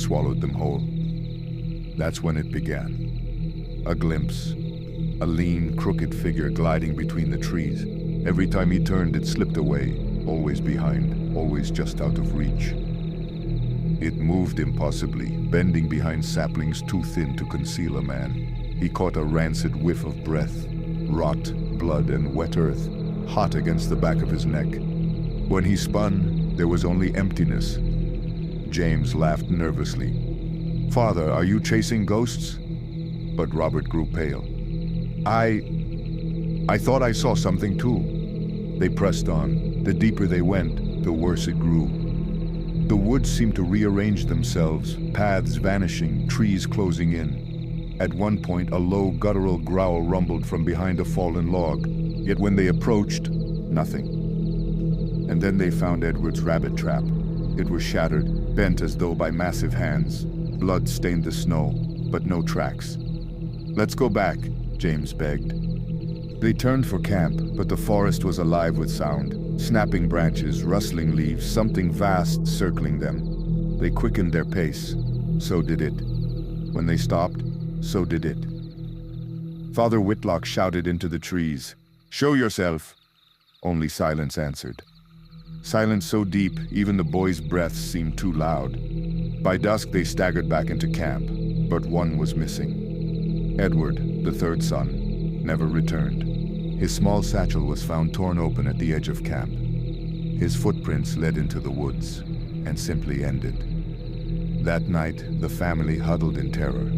swallowed them whole. That's when it began. A glimpse. A lean, crooked figure gliding between the trees. Every time he turned, it slipped away, always behind, always just out of reach. It moved impossibly, bending behind saplings too thin to conceal a man. He caught a rancid whiff of breath, rot, blood, and wet earth, hot against the back of his neck. When he spun, there was only emptiness. James laughed nervously. "Father, are you chasing ghosts?" But Robert grew pale. I thought I saw something too." They pressed on. The deeper they went, the worse it grew. The woods seemed to rearrange themselves, paths vanishing, trees closing in. At one point, a low, guttural growl rumbled from behind a fallen log. Yet when they approached, nothing. And then they found Edward's rabbit trap. It was shattered, bent as though by massive hands. Blood stained the snow, but no tracks. "Let's go back," James begged. They turned for camp, but the forest was alive with sound. Snapping branches, rustling leaves, something vast circling them. They quickened their pace. So did it. When they stopped, so did it. Father Whitlock shouted into the trees, "Show yourself!" Only silence answered. Silence so deep, even the boys' breaths seemed too loud. By dusk, they staggered back into camp, but one was missing. Edward, the third son, never returned. His small satchel was found torn open at the edge of camp. His footprints led into the woods and simply ended. That night, the family huddled in terror.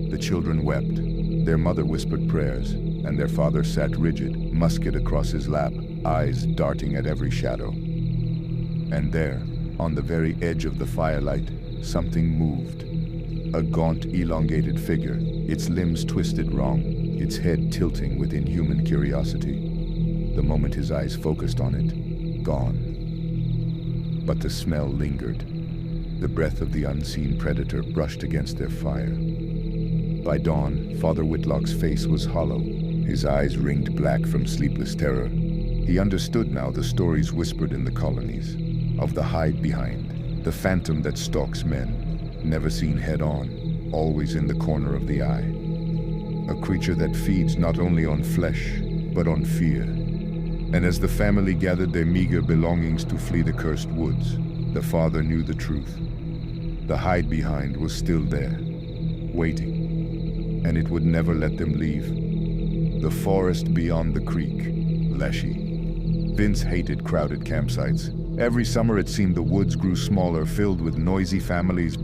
The children wept. Their mother whispered prayers, and their father sat rigid, musket across his lap, eyes darting at every shadow. And there, on the very edge of the firelight, something moved. A gaunt, elongated figure, its limbs twisted wrong, its head tilting with inhuman curiosity. The moment his eyes focused on it, gone. But the smell lingered. The breath of the unseen predator brushed against their fire. By dawn, Father Whitlock's face was hollow, his eyes ringed black from sleepless terror. He understood now the stories whispered in the colonies, of the hide behind, the phantom that stalks men, never seen head-on, always in the corner of the eye. A creature that feeds not only on flesh, but on fear. And as the family gathered their meager belongings to flee the cursed woods, the father knew the truth. The hide behind was still there, waiting, and it would never let them leave. The forest beyond the creek, Leshy. Vince hated crowded campsites. Every summer it seemed the woods grew smaller, filled with noisy families,